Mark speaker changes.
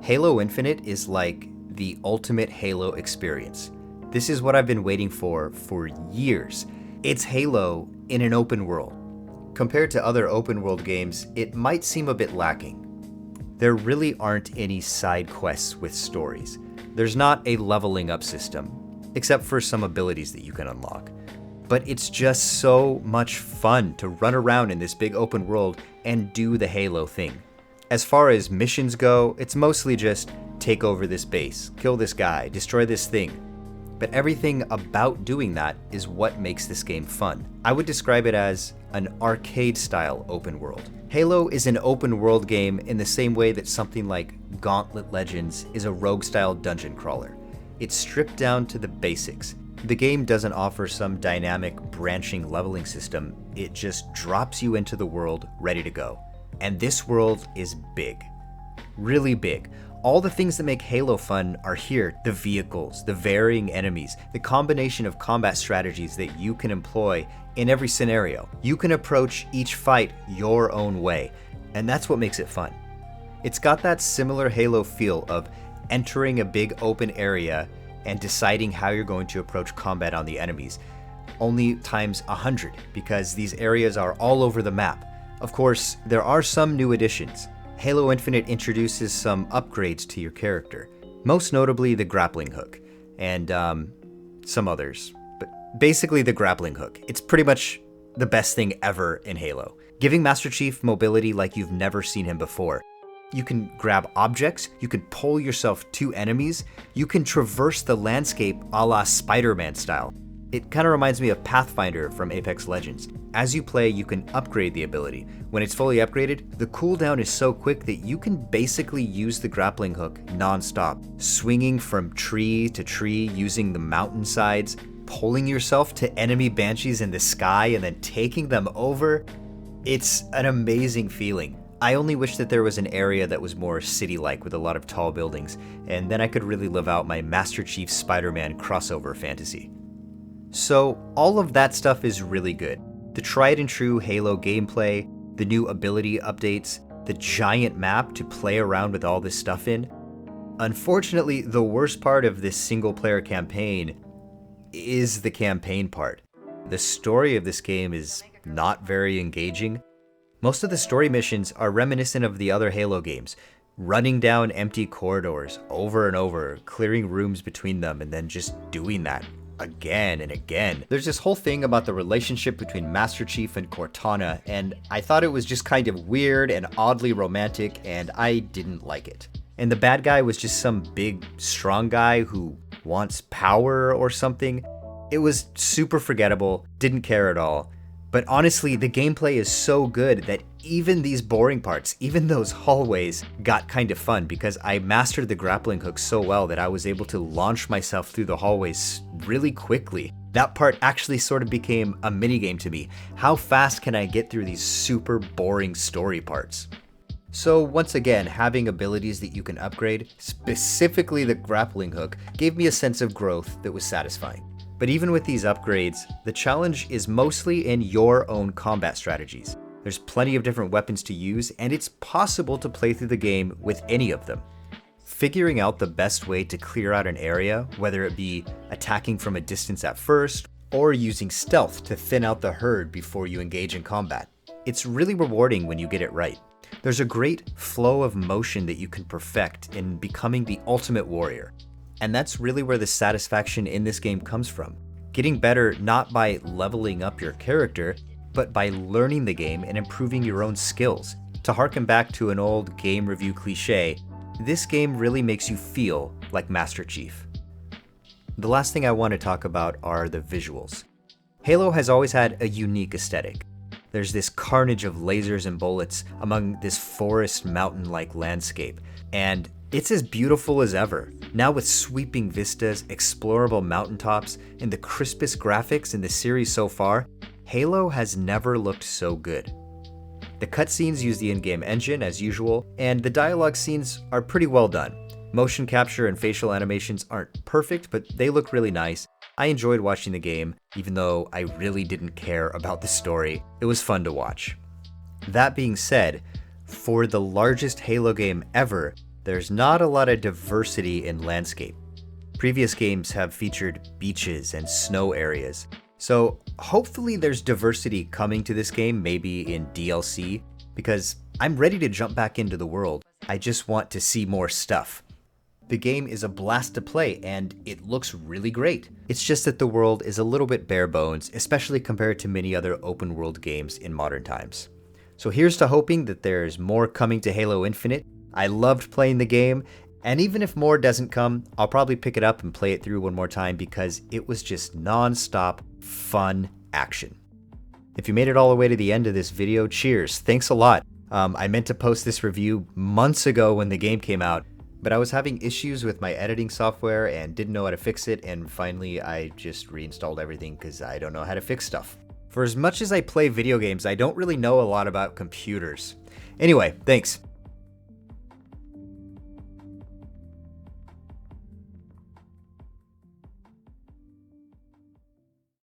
Speaker 1: Halo Infinite is like the ultimate Halo experience. This is what I've been waiting for years. It's Halo in an open world. Compared to other open world games, it might seem a bit lacking. There really aren't any side quests with stories. There's not a leveling up system, except for some abilities that you can unlock. But it's just so much fun to run around in this big open world and do the Halo thing. As far as missions go, it's mostly just take over this base, kill this guy, destroy this thing. But everything about doing that is what makes this game fun. I would describe it as an arcade-style open world. Halo is an open world game in the same way that something like Gauntlet Legends is a rogue-style dungeon crawler. It's stripped down to the basics. The game doesn't offer some dynamic branching leveling system, it just drops you into the world ready to go. And this world is big. Really big. All the things that make Halo fun are here. The vehicles, the varying enemies, the combination of combat strategies that you can employ in every scenario. You can approach each fight your own way, and that's what makes it fun. It's got that similar Halo feel of entering a big open area and deciding how you're going to approach combat on the enemies, only times 100, because these areas are all over the map. Of course, there are some new additions. Halo Infinite introduces some upgrades to your character, most notably the grappling hook, and some others. But basically the grappling hook. It's pretty much the best thing ever in Halo, giving Master Chief mobility like you've never seen him before. You can grab objects, you can pull yourself to enemies, you can traverse the landscape a la Spider-Man style. It kind of reminds me of Pathfinder from Apex Legends. As you play, you can upgrade the ability. When it's fully upgraded, the cooldown is so quick that you can basically use the grappling hook non-stop, swinging from tree to tree using the mountainsides, pulling yourself to enemy banshees in the sky and then taking them over. It's an amazing feeling. I only wish that there was an area that was more city-like with a lot of tall buildings, and then I could really live out my Master Chief Spider-Man crossover fantasy. So all of that stuff is really good. The tried and true Halo gameplay, the new ability updates, the giant map to play around with all this stuff in. Unfortunately, the worst part of this single-player campaign is the campaign part. The story of this game is not very engaging. Most of the story missions are reminiscent of the other Halo games, running down empty corridors over and over, clearing rooms between them, and then just doing that again and again. There's this whole thing about the relationship between Master Chief and Cortana, and I thought it was just kind of weird and oddly romantic, and I didn't like it. And the bad guy was just some big, strong guy who wants power or something. It was super forgettable, didn't care at all. But honestly, the gameplay is so good that even these boring parts, even those hallways, got kind of fun because I mastered the grappling hook so well that I was able to launch myself through the hallways really quickly. That part actually sort of became a minigame to me. How fast can I get through these super boring story parts? So once again, having abilities that you can upgrade, specifically the grappling hook, gave me a sense of growth that was satisfying. But even with these upgrades, the challenge is mostly in your own combat strategies. There's plenty of different weapons to use, and it's possible to play through the game with any of them. Figuring out the best way to clear out an area, whether it be attacking from a distance at first, or using stealth to thin out the herd before you engage in combat. It's really rewarding when you get it right. There's a great flow of motion that you can perfect in becoming the ultimate warrior. And that's really where the satisfaction in this game comes from. Getting better not by leveling up your character, but by learning the game and improving your own skills. To harken back to an old game review cliche, this game really makes you feel like Master Chief. The last thing I want to talk about are the visuals. Halo has always had a unique aesthetic. There's this carnage of lasers and bullets among this forest mountain-like landscape, and it's as beautiful as ever. Now with sweeping vistas, explorable mountaintops, and the crispest graphics in the series so far, Halo has never looked so good. The cutscenes use the in-game engine as usual, and the dialogue scenes are pretty well done. Motion capture and facial animations aren't perfect, but they look really nice. I enjoyed watching the game, even though I really didn't care about the story. It was fun to watch. That being said, for the largest Halo game ever, there's not a lot of diversity in landscape. Previous games have featured beaches and snow areas, so hopefully there's diversity coming to this game, maybe in DLC, because I'm ready to jump back into the world. I just want to see more stuff. The game is a blast to play, and it looks really great. It's just that the world is a little bit bare bones, especially compared to many other open world games in modern times. So here's to hoping that there's more coming to Halo Infinite. I loved playing the game, and even if more doesn't come, I'll probably pick it up and play it through one more time because it was just non-stop fun action. If you made it all the way to the end of this video, cheers, thanks a lot. I meant to post this review months ago when the game came out, but I was having issues with my editing software and didn't know how to fix it, and finally I just reinstalled everything because I don't know how to fix stuff. For as much as I play video games, I don't really know a lot about computers. Anyway, thanks.